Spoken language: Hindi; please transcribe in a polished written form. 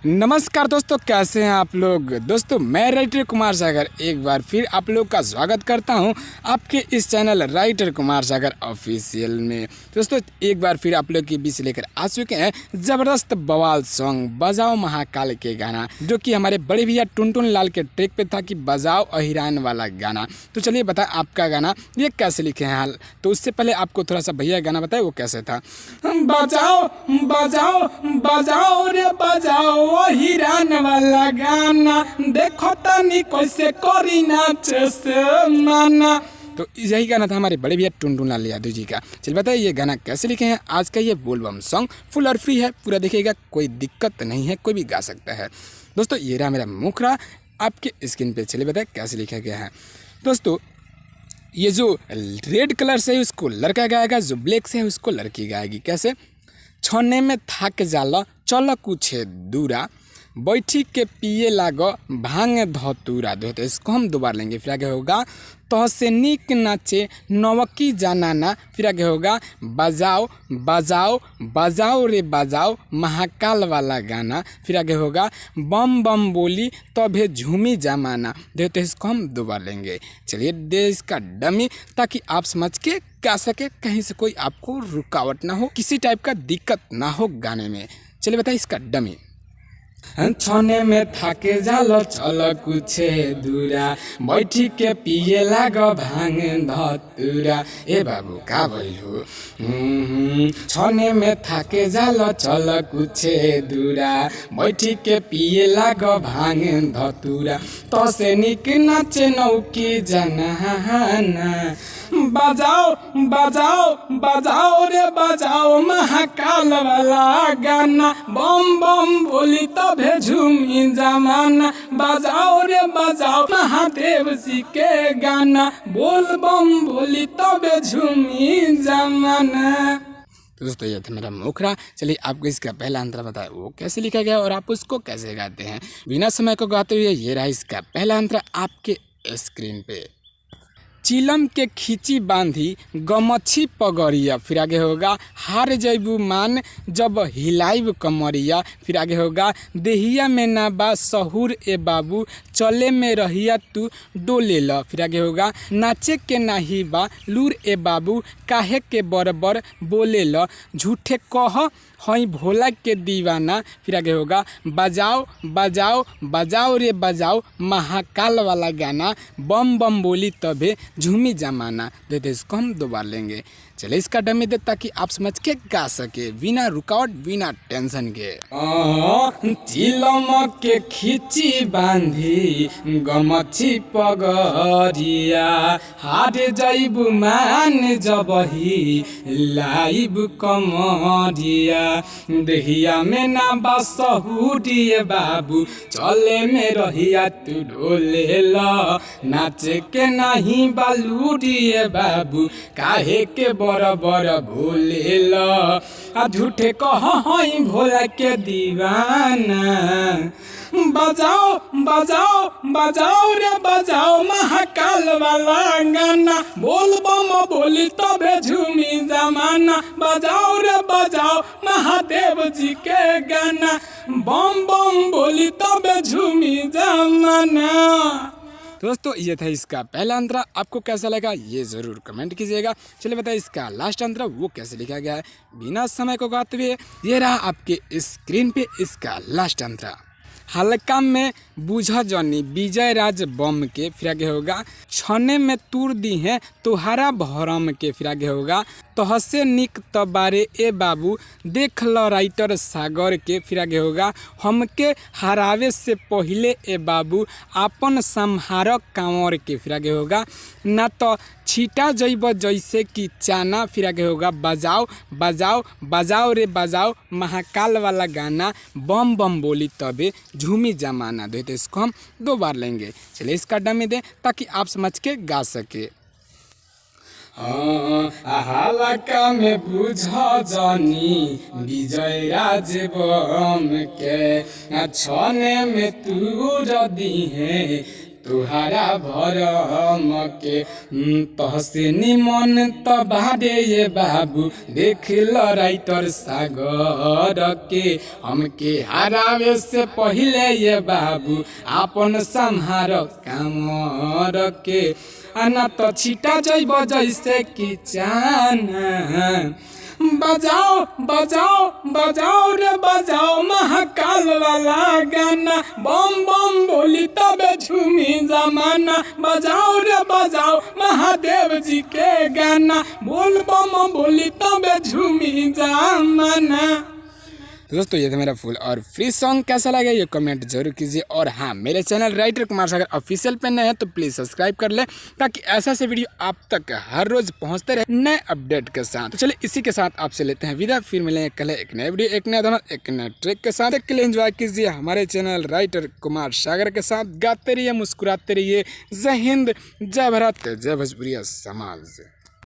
नमस्कार दोस्तों, कैसे हैं आप लोग। दोस्तों मैं राइटर कुमार सागर एक बार फिर आप लोग का स्वागत करता हूं आपके इस channel writer Kumar Sagar official में। दोस्तों एक बार फिर आप लोग के बीच लेकर आ चुके हैं ज़बरदस्त बवाल सॉन्ग बजाओ महाकाल के गाना, जो कि हमारे बड़े भैया टुनटुन लाल के ट्रैक पे था कि बजाओ अहिरान वाला गाना। तो चलिए बताएं आपका गाना ये कैसे लिखे हैं हाल। तो उससे पहले आपको थोड़ा सा भैया गाना बताए वो कैसे था। बजाओ बजाओ बजाओ रे बजाओ हिरान वाला गाना, देखो तनी कैसे करी नाचे से माना। तो यही गाना था हमारे बड़े भैया टुनटुन लाल यादव जी का। चलिए बताइए ये गाना कैसे लिखे हैं। आज का ये बोलबम सॉन्ग फुल और फ्री है, पूरा देखिएगा, कोई दिक्कत नहीं है, कोई भी गा सकता है। दोस्तों ये रहा मेरा मुखड़ा आपके स्क्रीन पे। चलिए बताइए कैसे लिखा गया है। दोस्तों ये जो रेड कलर से है उसको लड़का गाएगा, जो ब्लैक से है उसको लड़की गाएगी। कैसे? छने में थाक जाला चल कुछ दूरा, बैठी के पिए लागो भांग धतूरा। तो इसको हम दोबारा लेंगे। फिर आगे होगा तो से नीक नाचे नवकी जानाना। फिर आगे होगा बजाओ बजाओ बजाओ रे बजाओ महाकाल वाला गाना। फिर आगे होगा बम बम बोली तभे झूमी जमाना। देखते इसको हम दोबारा लेंगे। चलिए दे इसका डमी, ताकि आप समझ के गा सके, कहीं से कोई आपको रुकावट ना हो, किसी टाइप का दिक्कत ना हो गाने में। चलिए बताइए इसका डमी। छने में थाके जालो चल कुछ दूरा, बैठी के पिए लागो भांग धतूरा। ए बाबू का भइलु। छने में थाके जालो चल कुछ दूरा, बैठी के पिए लागो भांग धतूरा। तो से निक नाचे नौकी जनाना। बजाओ बजाओ बजाओ रे बजाओ महाकाल वाला गाना, बम बम बोली तभे झूमी जमाना। बजाओ रे बजाओ महादेव जी के गाना, बोल बम बोली तभे झूमी जमाना। तो दोस्तों ये था मेरा मुखड़ा। चलिए आपको इसका पहला अंतरा बताया वो कैसे लिखा गया और आप उसको कैसे गाते हैं बिना समय को गाते हुए। ये रहा इसका पहला अंतरा आपके स्क्रीन पे। चिलम के खींची बांधी गमछी पगड़िया। फिर आगे होगा हार जैबू मान जब हिलाइब कमरिया। फिर आगे होगा देहिया में ना बा सहूर ए बाबू, चले में रहिया तू डोले ल। फिर आगे होगा नाचे के नाही बा लूर ए बाबू, काहे के बरबर बोले ल, झूठे कह हई भोला के दीवाना। फिर आगे होगा बजाओ बजाओ बजाओ रे बजाओ महाकाल वाला गाना, बम बम बोली तभे झूमी जमाना। देते इसको हम दोबारा लेंगे। चले इसका डमी दे ताकि आप समझ के गा सके बिना रुकावट बिना टेंशन के। चिलम के खींची बांधी गमछी पगड़िया, हार जैबू मान जब ही लाइब कमरिया। देहिया में ना बसहुरिए बाबू, चले में रहिया तू ढोले ल, नाचे के नहीं बालूरिए बाबू, काहे के बराबर भोले ल, आ झूठे कह हई भोला के दीवाना। बजाओ बजाओ बजाओ रे बजाओ महाकाल वाला गाना, बोल बम बोली तबे झूमी जमाना। बजाओ रे बजाओ महादेव जी के गाना, बम बम बोली तबे झूमी जमाना। दोस्तों ये था इसका पहला अंतरा। आपको कैसा लगा ये ज़रूर कमेंट कीजिएगा। चलिए बताइए इसका लास्ट अंतरा वो कैसे लिखा गया है बिना समय को गाते हुए। ये रहा आपके स्क्रीन पे इसका लास्ट अंतरा। हल्का में बूझा जनी विजय राज बम के। फिर आगे होगा छने में तूर दी है तुहारा भरम के। फिर आगे होगा तहसे निक तबारे ए बाबू, देख ल राइटर सागर के। फिर आगे होगा हमके हरावे से पहले ए बाबू, आपन संहार कांवर के। फिर आगे होगा ना तो छीटा जैब जैसे कि चाना। फिर आगे होगा बजाओ बजाओ बजाओ रे बजाओ महाकाल वाला गाना, बम बम बोली तबे झूमी जमाना। देते इसको हम दो बार लेंगे। चलिए इसका डमी दे ताकि आप समझ के गा सके। हल्का में बुझा जानी विजय राज बम के, छने में तू दी है तुहारा भरम के तहसे निमन त बारे ये बाबू देख ल राइटर सागर के हमके हरावे से पहले ये बाबू आपन संहार कामर के आना तो छिटा जइब जैसे कि चाना बजाओ बजाओ बजाओ रे बजाओ महाकाल वाला गाना बम बम बोली तबे झूमी जमाना बजाओ रे बजाओ महादेव जी के गाना बोल बम बोली तबे झूमी जमाना। दोस्तों ये था मेरा फुल और फ्री सॉन्ग, कैसा लगा ये कमेंट जरूर कीजिए। और हाँ, मेरे channel writer Kumar Sagar official पे नए हैं तो प्लीज़ सब्सक्राइब कर ले ताकि ऐसा से वीडियो आप तक हर रोज़ पहुंचते रहे नए अपडेट के साथ। तो चलिए इसी के साथ आपसे लेते हैं विदा, फिर मिलेंगे कल एक नए वीडियो एक नया धमाल एक नए ट्रैक के साथ। के लिए एंजॉय कीजिए हमारे चैनल राइटर कुमार सागर के साथ। गाते रहिए, मुस्कुराते रहिए। जय हिंद, जय भारत, जय भोजपुरिया समाज।